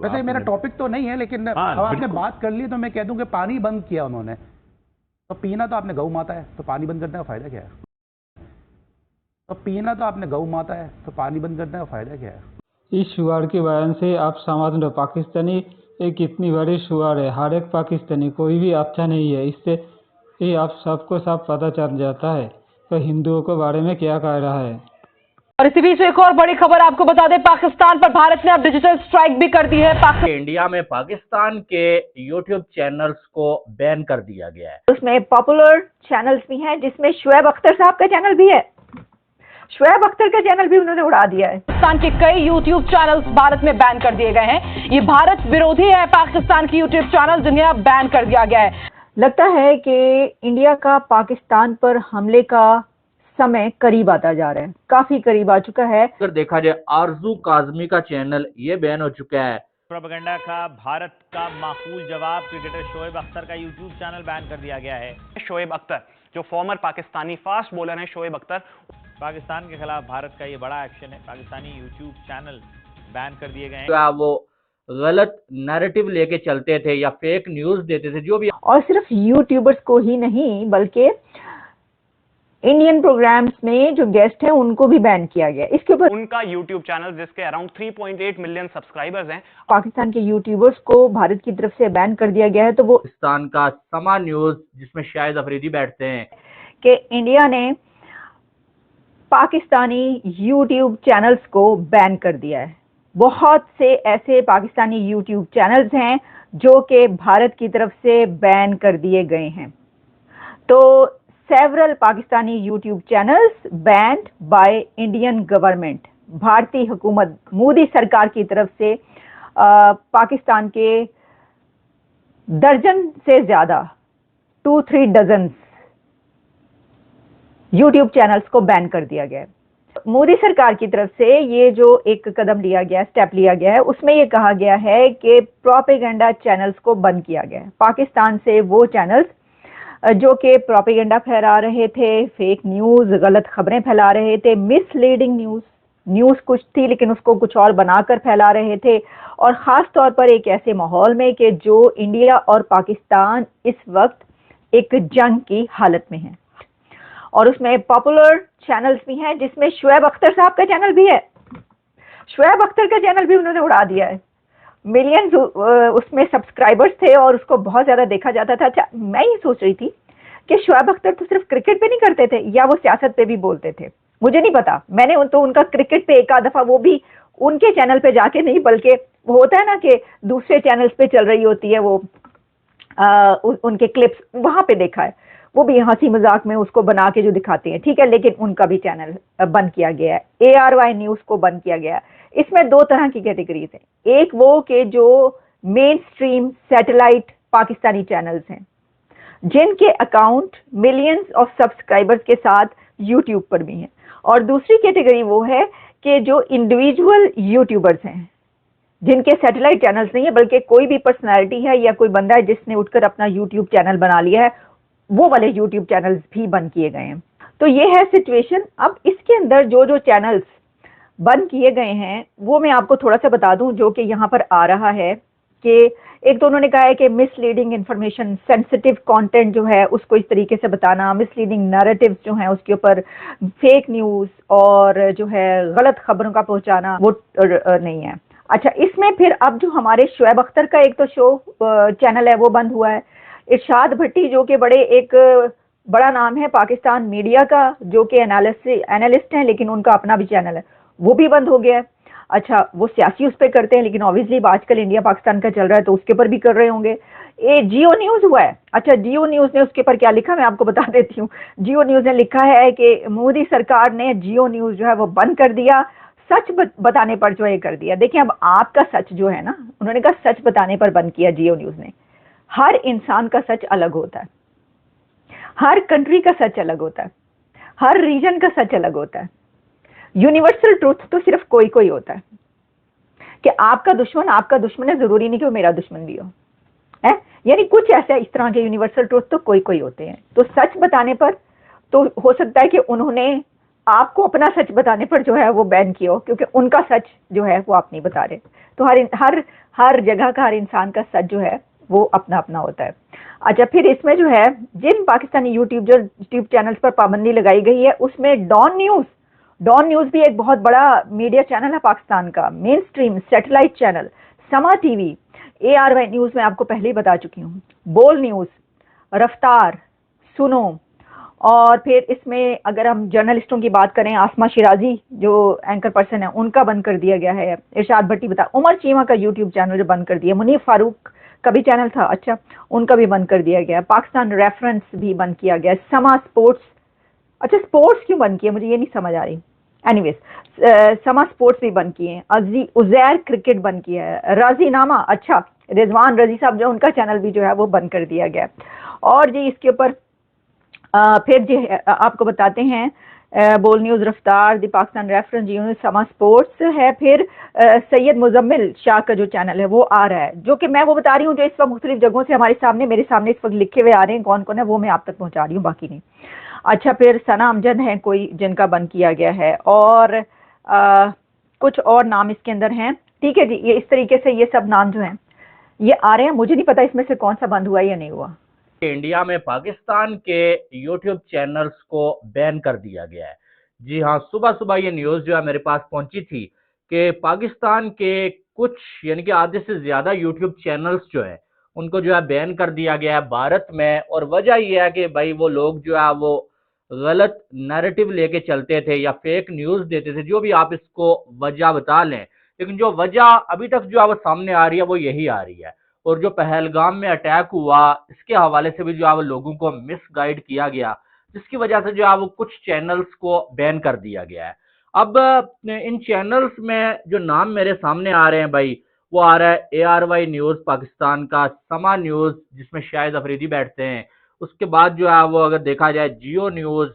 वैसे मेरा टॉपिक तो नहीं है, लेकिन अब आपने बात कर ली तो मैं कह दूं कि पानी बंद किया उन्होंने, तो पीना तो आपने गौ माता है, तो पानी बंद करने का फायदा क्या है? तो पीना तो आपने गौ माता है, तो पानी बंद करने का फायदा क्या है? इस शुगर के बयान से आप समझ लो पाकिस्तानी एक इतनी बड़ी शुगर है, हर एक पाकिस्तानी कोई भी अच्छा नहीं है। इससे ही आप सबको सब पता चल जाता है तो हिंदुओं के बारे में क्या कह रहा है। और इसी बीच एक और बड़ी खबर आपको बता दें, पाकिस्तान पर भारत ने अब डिजिटल स्ट्राइक भी कर दी है। इंडिया में पाकिस्तान के यूट्यूब चैनल्स को बैन कर दिया गया है। उसमें पॉपुलर चैनल्स भी हैं, जिसमें शुएब अख्तर साहब का चैनल भी है। शुएब अख्तर का चैनल भी उन्होंने उड़ा दिया है। पाकिस्तान के कई यूट्यूब चैनल्स भारत में बैन कर दिए गए हैं। ये भारत विरोधी है पाकिस्तान की यूट्यूब चैनल, जिन्हें अब बैन कर दिया गया है। लगता है कि इंडिया का पाकिस्तान पर हमले का समय करीब आता जा रहा है, काफी करीब आ चुका है। अगर देखा जाए आरजू काजमी का चैनल ये बैन हो चुका है। प्रोपेगेंडा का भारत का माकूल जवाब, क्रिकेटर शोएब अख्तर का यूट्यूब चैनल बैन कर दिया गया है। शोएब अख्तर जो फॉर्मर पाकिस्तानी फास्ट बॉलर हैं, शोएब अख्तर, पाकिस्तान के खिलाफ भारत का ये बड़ा एक्शन है। पाकिस्तानी यूट्यूब चैनल बैन कर दिए गए हैं। क्या वो गलत नैरेटिव लेके चलते थे या फेक न्यूज देते थे, जो भी। और सिर्फ यूट्यूबर्स को ही नहीं, बल्कि इंडियन प्रोग्राम्स में जो गेस्ट हैं उनको भी बैन किया गया। इसके ऊपर उनका यूट्यूब चैनल जिसके अराउंड 3.8 मिलियन सब्सक्राइबर्स हैं, पाकिस्तान के यूट्यूबर्स को भारत की तरफ से बैन कर दिया गया है। तो वो पाकिस्तान का समा न्यूज, जिसमें शाहिद अफरीदी बैठते हैं, कि इंडिया ने पाकिस्तानी यूट्यूब चैनल्स को बैन कर दिया है। बहुत से ऐसे पाकिस्तानी यूट्यूब चैनल्स हैं जो कि भारत की तरफ से बैन कर दिए गए हैं। तो several Pakistani YouTube channels band by Indian government, भारतीय हुकूमत, मोदी सरकार की तरफ से पाकिस्तान के दर्जन से ज्यादा 2-3 डजन यूट्यूब चैनल्स को बैन कर दिया गया है। मोदी सरकार की तरफ से ये जो एक कदम लिया गया, स्टेप लिया गया है, उसमें ये कहा गया है कि प्रोपेगेंडा चैनल्स को बंद किया गया है। पाकिस्तान से वो चैनल्स जो कि प्रोपेगेंडा फैला रहे थे, फेक न्यूज, गलत खबरें फैला रहे थे, मिसलीडिंग न्यूज कुछ थी लेकिन उसको कुछ और बनाकर फैला रहे थे, और खास तौर पर एक ऐसे माहौल में कि जो इंडिया और पाकिस्तान इस वक्त एक जंग की हालत में है। और उसमें पॉपुलर चैनल्स भी हैं, जिसमें शुएब अख्तर साहब का चैनल भी है। शुएब अख्तर का चैनल भी उन्होंने उड़ा दिया है। मिलियंस उसमें सब्सक्राइबर्स थे और उसको बहुत ज्यादा देखा जाता था। अच्छा, मैं ये सोच रही थी कि शुएब अख्तर तो सिर्फ क्रिकेट पे नहीं करते थे, या वो सियासत पे भी बोलते थे, मुझे नहीं पता। मैंने तो उनका क्रिकेट पे एक आध दफा, वो भी उनके चैनल पे जाके नहीं, बल्कि वो होता है ना कि दूसरे चैनल्स पे चल रही होती है वो उनके क्लिप्स, वहां पे देखा है। वो भी हंसी मजाक में उसको बना के जो दिखाते हैं, ठीक है, लेकिन उनका भी चैनल बंद किया गया है। ARY न्यूज को बंद किया गया है। इसमें दो तरह की कैटेगरीज हैं। एक वो कि जो main stream satellite Pakistani channels हैं, जिनके अकाउंट मिलियंस ऑफ सब्सक्राइबर्स के साथ यूट्यूब पर भी हैं, और दूसरी कैटेगरी वो है कि जो इंडिविजुअल यूट्यूबर्स हैं, जिनके सैटेलाइट चैनल्स नहीं है, बल्कि कोई भी पर्सनैलिटी है या कोई बंदा है जिसने उठकर अपना यूट्यूब चैनल बना लिया है, वो वाले यूट्यूब चैनल्स भी बंद किए गए हैं। तो ये है सिचुएशन। अब इसके अंदर जो जो चैनल्स बंद किए गए हैं वो मैं आपको थोड़ा सा बता दूं, जो कि यहाँ पर आ रहा है कि एक तो उन्होंने कहा है कि मिसलीडिंग इंफॉर्मेशन, सेंसिटिव कंटेंट जो है उसको इस तरीके से बताना, मिसलीडिंग नैरेटिव्स जो हैं उसके ऊपर, फेक न्यूज और जो है गलत खबरों का पहुंचाना, वो नहीं है। अच्छा, इसमें फिर अब जो हमारे शुएब अख्तर का एक तो शो चैनल है वो बंद हुआ है। इरशाद भट्टी जो कि एक बड़ा नाम है पाकिस्तान मीडिया का, जो कि एनालिस्ट हैं, लेकिन उनका अपना भी चैनल है, वो भी बंद हो गया है। अच्छा, वो सियासी उस पर करते हैं, लेकिन ऑब्वियसली आजकल इंडिया पाकिस्तान का चल रहा है तो उसके ऊपर भी कर रहे होंगे। ये जियो न्यूज हुआ है। अच्छा, जियो न्यूज ने उसके ऊपर क्या लिखा मैं आपको बता देती हूँ। जियो न्यूज ने लिखा है कि मोदी सरकार ने जियो न्यूज जो है वो बंद कर दिया, सच बताने पर जो है कर दिया। देखिए, अब आपका सच जो है ना, उन्होंने कहा सच बताने पर बंद किया जियो न्यूज ने। हर इंसान का सच अलग होता है, हर कंट्री का सच अलग होता है, हर रीजन का सच अलग होता है। यूनिवर्सल ट्रूथ तो सिर्फ कोई कोई होता है कि आपका दुश्मन है, जरूरी नहीं कि वो मेरा दुश्मन भी हो, है। यानी कुछ ऐसे इस तरह के यूनिवर्सल ट्रूथ तो कोई कोई होते हैं। तो सच बताने पर तो हो सकता है कि उन्होंने आपको अपना सच बताने पर जो है वो बैन किया हो, क्योंकि उनका सच जो है वो आप नहीं बता रहे। तो हर जगह का, हर इंसान का सच जो है वो अपना अपना होता है। अच्छा, फिर इसमें जो है जिन पाकिस्तानी यूट्यूब चैनल्स पर पाबंदी लगाई गई है, उसमें डॉन न्यूज भी एक बहुत बड़ा मीडिया चैनल है पाकिस्तान का, मेन स्ट्रीम सैटेलाइट चैनल, समा टीवी, ARY न्यूज मैं आपको पहले ही बता चुकी हूँ, बोल न्यूज, रफ्तार, सुनो। और फिर इसमें अगर हम जर्नलिस्टों की बात करें, आसमा शिराजी जो एंकर पर्सन है उनका बंद कर दिया गया है, इरशाद भट्टी बता, उमर चीमा का यूट्यूब चैनल जो बंद कर दिया, मुनीफ फारूक का भी चैनल था, अच्छा, उनका भी बंद कर दिया गया, पाकिस्तान रेफरेंस भी बंद किया गया, समा स्पोर्ट्स, अच्छा स्पोर्ट्स क्यों बंद किया मुझे ये नहीं समझ आ रही, एनीवेज समा स्पोर्ट्स भी बंद किए हैं, उजैर क्रिकेट बंद किया है, राजी नामा, अच्छा रिजवान रजी साहब जो उनका चैनल भी जो है वो बंद कर दिया गया। और जी इसके ऊपर फिर जी आपको बताते हैं, बोल न्यूज, रफ्तार, दी पाकिस्तान रेफरेंस, यूनिट, समा स्पोर्ट्स है, फिर सैयद मुजम्मिल शाह का जो चैनल है वो आ रहा है, जो कि मैं वो बता रही हूँ जो इस वक्त मुख्तलिफ जगहों से मेरे सामने इस वक्त लिखे हुए आ रहे हैं, कौन कौन है वो मैं आप तक पहुंचा रही हूँ, बाकी नहीं। अच्छा, फिर सना अमजद है कोई जिनका बंद किया गया है, और कुछ और नाम इसके अंदर हैं, ठीक है जी। ये इस तरीके से ये सब नाम जो हैं ये आ रहे हैं, मुझे नहीं पता इसमें से कौन सा बंद हुआ या नहीं हुआ। इंडिया में पाकिस्तान के यूट्यूब चैनल्स को बैन कर दिया गया है। जी हाँ, सुबह सुबह ये न्यूज़ जो है मेरे पास पहुंची थी कि पाकिस्तान के कुछ यानी कि आधे से ज़्यादा यूट्यूब चैनल्स जो है उनको जो है बैन कर दिया गया है भारत में। और वजह यह है कि भाई वो लोग जो है वो गलत नैरेटिव लेके चलते थे या फेक न्यूज़ देते थे, जो भी आप इसको वजह बता लें, लेकिन जो वजह अभी तक जो है वो सामने आ रही है वो यही आ रही है। और जो पहलगाम में अटैक हुआ इसके हवाले से भी जो है वो लोगों को मिसगाइड किया गया, जिसकी वजह से जो है वो कुछ चैनल्स को बैन कर दिया गया है। अब इन चैनल्स में जो नाम मेरे सामने आ रहे हैं भाई, वो आ रहा है ARY न्यूज़ पाकिस्तान का, समा न्यूज़ जिसमें शाहिद अफरीदी बैठते हैं, उसके बाद जो है वो अगर देखा जाए जियो न्यूज़,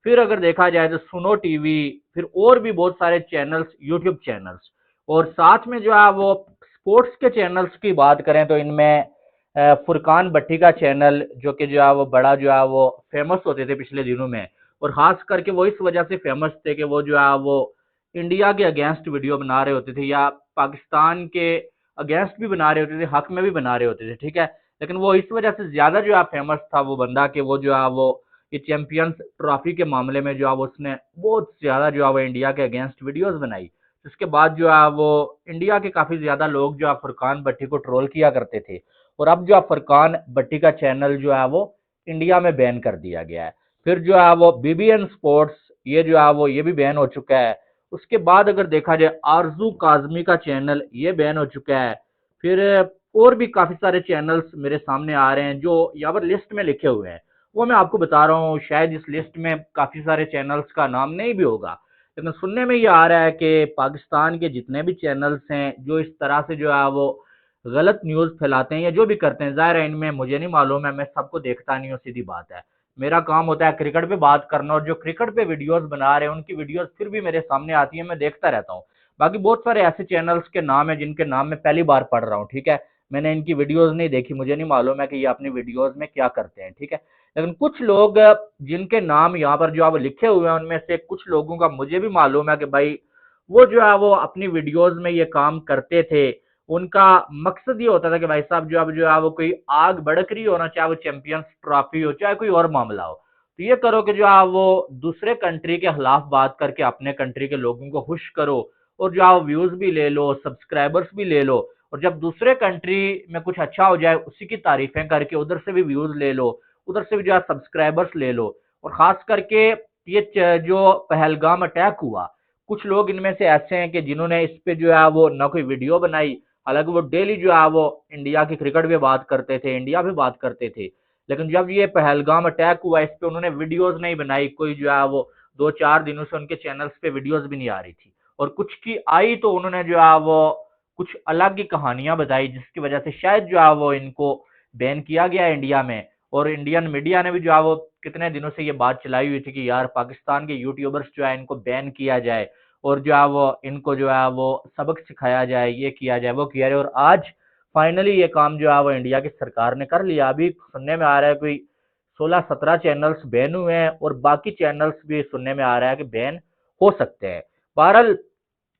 फिर अगर देखा जाए तो सुनो टीवी, फिर और भी बहुत सारे चैनल्स, यूट्यूब चैनल्स। और साथ में जो है वो स्पोर्ट्स के चैनल्स की बात करें तो इनमें फुरकान भट्टी का चैनल जो कि जो है वो बड़ा जो है वो फेमस होते थे पिछले दिनों में, और खास करके वो इस वजह से फेमस थे कि वो जो है वो इंडिया के अगेंस्ट वीडियो बना रहे होते थे या पाकिस्तान के अगेंस्ट भी बना रहे होते थे, हक में भी बना रहे होते थे, ठीक है। लेकिन वो इस वजह से ज्यादा जो है फेमस था वो बंदा कि वो जो है वो ये चैंपियंस ट्रॉफी के मामले में जो है वो उसने बहुत ज्यादा जो है वो इंडिया के अगेंस्ट वीडियोस बनाई। उसके बाद जो है वो इंडिया के काफी ज्यादा लोग जो है फुरकान भट्टी को ट्रोल किया करते थे, और अब जो है फुरकान भट्टी का चैनल जो है वो इंडिया में बैन कर दिया गया है। फिर जो है वो BBN स्पोर्ट्स ये जो है वो ये भी बैन हो चुका है। उसके बाद अगर देखा जाए आरजू काजमी का चैनल ये बैन हो चुका है। फिर और भी काफी सारे चैनल्स मेरे सामने आ रहे हैं जो यहाँ पर लिस्ट में लिखे हुए हैं, वो मैं आपको बता रहा हूँ। शायद इस लिस्ट में काफी सारे चैनल्स का नाम नहीं भी होगा, लेकिन सुनने में ये आ रहा है कि पाकिस्तान के जितने भी चैनल्स हैं जो इस तरह से जो है वो गलत न्यूज़ फैलाते हैं या जो भी करते हैं, ज़ाहिर है इनमें मुझे नहीं मालूम है, मैं सबको देखता नहीं हूँ, सीधी बात है। मेरा काम होता है क्रिकेट पे बात करना, और जो क्रिकेट पे वीडियोस बना रहे हैं उनकी वीडियोस फिर भी मेरे सामने आती है, मैं देखता रहता हूँ। बाकी बहुत सारे ऐसे चैनल्स के नाम है जिनके नाम मैं पहली बार पढ़ रहा हूँ, ठीक है। मैंने इनकी वीडियोस नहीं देखी, मुझे नहीं मालूम है कि ये अपनी वीडियोस में क्या करते हैं, ठीक है। लेकिन कुछ लोग जिनके नाम यहाँ पर जो है वो लिखे हुए हैं, उनमें से कुछ लोगों का मुझे भी मालूम है कि भाई वो जो है वो अपनी वीडियोस में ये काम करते थे। उनका मकसद ये होता था कि भाई साहब जो है वो कोई आग भड़क रही हो ना, चाहे वो चैंपियंस ट्रॉफी हो चाहे कोई और मामला हो, तो ये करो कि जो है वो दूसरे कंट्री के खिलाफ बात करके अपने कंट्री के लोगों को खुश करो, और जो है व्यूज भी ले लो, सब्सक्राइबर्स भी ले लो, और जब दूसरे कंट्री में कुछ अच्छा हो जाए उसी की तारीफें करके उधर से भी व्यूज ले लो, उधर से भी जो है सब्सक्राइबर्स ले लो। और खास करके ये जो पहलगाम अटैक हुआ, कुछ लोग इनमें से ऐसे हैं कि जिन्होंने इस पे जो है वो ना कोई वीडियो बनाई, हालांकि वो डेली जो है वो इंडिया की क्रिकेट पे बात करते थे, इंडिया पे बात करते थे, लेकिन जब ये पहलगाम अटैक हुआ इस पे उन्होंने वीडियोस नहीं बनाई, कोई जो है वो 2-4 दिनों से उनके चैनल्स पे वीडियोस भी नहीं आ रही थी, और कुछ की आई तो उन्होंने जो है वो कुछ अलग ही कहानियां बताई, जिसकी वजह से शायद जो है वो इनको बैन किया गया इंडिया में। और इंडियन मीडिया ने भी जो है वो कितने दिनों से ये बात चलाई हुई थी कि यार पाकिस्तान के यूट्यूबर्स जो है इनको बैन किया जाए, और जो है वो इनको जो है वो सबक सिखाया जाए, ये किया जाए, वो किया जाए। और आज फाइनली ये काम जो है वो इंडिया की सरकार ने कर लिया। अभी सुनने में आ रहा है कोई 16-17 चैनल्स बैन हुए हैं और बाकी चैनल्स भी सुनने में आ रहा है कि बैन हो सकते हैं। बहरहाल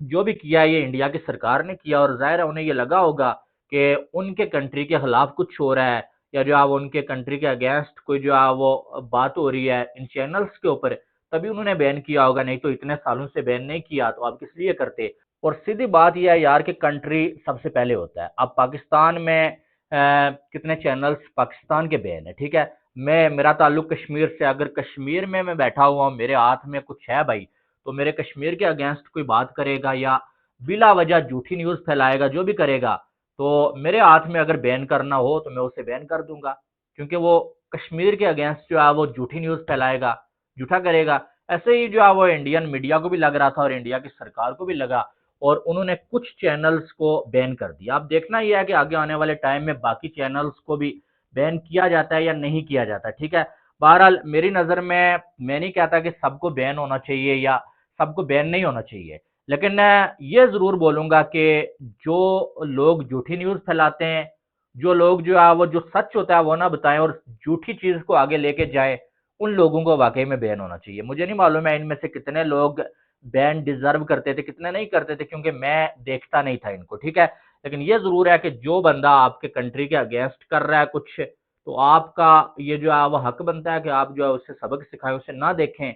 जो भी किया ये इंडिया की सरकार ने किया और जाहिर है उन्हें ये लगा होगा कि उनके कंट्री के खिलाफ कुछ हो रहा है या जो है उनके कंट्री के अगेंस्ट कोई जो है वो बात हो रही है इन चैनल्स के ऊपर, तभी उन्होंने बैन किया होगा, नहीं तो इतने सालों से बैन नहीं किया तो आप किस लिए करते। और सीधी बात यह है यार कि कंट्री सबसे पहले होता है। अब पाकिस्तान में कितने चैनल्स पाकिस्तान के बैन है, ठीक है। मेरा ताल्लुक कश्मीर से, अगर कश्मीर में मैं बैठा हुआ हूँ, मेरे हाथ में कुछ है भाई, तो मेरे कश्मीर के अगेंस्ट कोई बात करेगा या बिला वजह झूठी न्यूज़ फैलाएगा, जो भी करेगा, तो मेरे हाथ में अगर बैन करना हो तो मैं उसे बैन कर दूंगा, क्योंकि वो कश्मीर के अगेंस्ट जो है वो झूठी न्यूज़ फैलाएगा, झूठा करेगा। ऐसे ही जो है वो इंडियन मीडिया को भी लग रहा था और इंडिया की सरकार को भी लगा और उन्होंने कुछ चैनल्स को बैन कर दिया। अब देखना यह है कि आगे आने वाले टाइम में बाकी चैनल्स को भी बैन किया जाता है या नहीं किया जाता, ठीक है। बहरहाल मेरी नज़र में मैं नहीं कहता कि सबको बैन होना चाहिए या सबको बैन नहीं होना चाहिए, लेकिन ये ज़रूर बोलूँगा कि जो लोग झूठी न्यूज़ फैलाते हैं, जो लोग जो है वो जो सच होता है वो ना बताएं और झूठी चीज़ को आगे लेके जाएं, उन लोगों को वाकई में बैन होना चाहिए। मुझे नहीं मालूम है इनमें से कितने लोग बैन डिजर्व करते थे, कितने नहीं करते थे, क्योंकि मैं देखता नहीं था इनको, ठीक है। लेकिन ये ज़रूर है कि जो बंदा आपके कंट्री के अगेंस्ट कर रहा है कुछ, तो आपका ये जो है वो हक बनता है कि आप जो है उससे सबक सिखाएं, उसे ना देखें,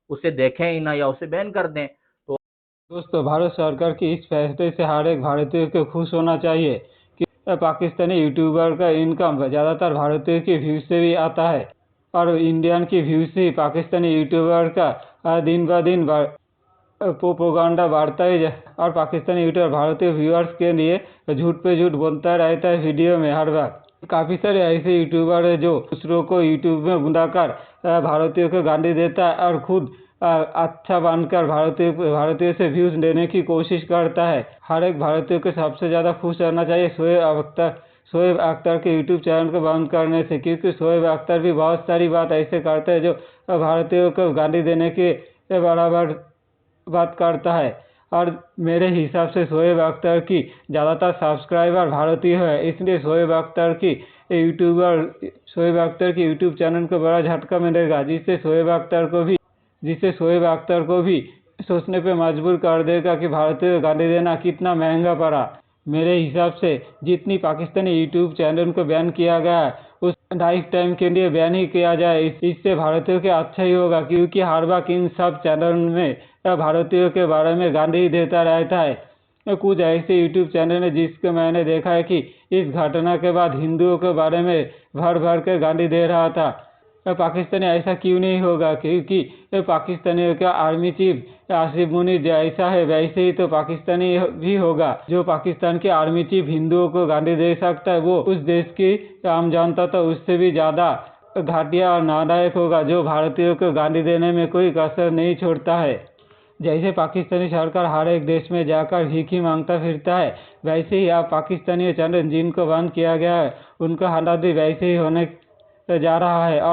उसे देखें ही ना या उसे बैन कर दें। दोस्तों, भारत सरकार की इस फैसले से हर एक भारतीय को खुश होना चाहिए कि पाकिस्तानी यूट्यूबर का इनकम ज़्यादातर भारतीय के व्यूज से भी आता है और इंडियन की व्यूज से पाकिस्तानी यूट्यूबर का दिन ब दिन प्रोपेगेंडा बढ़ता ही और पाकिस्तानी यूट्यूबर भारतीय व्यूअर्स के लिए झूठ पे झूठ बोलता रहता है वीडियो में हर बार। काफ़ी सारे ऐसे यूट्यूबर है जो दूसरों को यूट्यूब में बुलाकर भारतीयों को गाली देता है और खुद अच्छा बनकर भारतीय से व्यूज लेने की कोशिश करता है। हर एक भारतीय को सबसे ज़्यादा खुश रहना चाहिए शोएब अख्तर के यूट्यूब चैनल को बंद करने से, क्योंकि शोएब अख्तर भी बहुत सारी बात ऐसे करते हैं जो भारतीयों को गाली देने के बराबर बात करता है। और मेरे हिसाब से शोएब अख्तर की ज़्यादातर सब्सक्राइबर भारतीय है, इसलिए शोएब अख्तर की यूट्यूब चैनल को बड़ा झटका मिलेगा, जिससे शोएब अख्तर को भी सोचने पे मजबूर कर देगा कि भारतीय को गाली देना कितना महंगा पड़ा। मेरे हिसाब से जितनी पाकिस्तानी यूट्यूब चैनल को बैन किया गया है उस लाइफ टाइम के लिए बैन ही किया जाए, इससे भारतीयों के अच्छा ही होगा, क्योंकि हर बार इन सब चैनल में भारतीयों के बारे में गाली देता रहता है। कुछ ऐसे यूट्यूब चैनल है जिसको मैंने देखा है कि इस घटना के बाद हिंदुओं के बारे में भर भर कर गाली दे रहा था। पाकिस्तानी ऐसा क्यों नहीं होगा, क्योंकि पाकिस्तानियों का आर्मी चीफ आसिफ मुनीर जैसा है वैसे ही तो पाकिस्तानी भी होगा। जो पाकिस्तान के आर्मी चीफ हिंदुओं को गाली दे सकता है, वो उस देश की आम जनता तो उससे भी ज़्यादा घटिया और नालायक होगा, जो भारतीयों को गाली देने में कोई कसर नहीं छोड़ता है। जैसे पाकिस्तानी सरकार हर एक देश में जाकर भीख मांगता फिरता है, वैसे ही आप पाकिस्तानी चैनल जिनको बंद किया गया है उनका हालात भी वैसे ही होने जा रहा है। और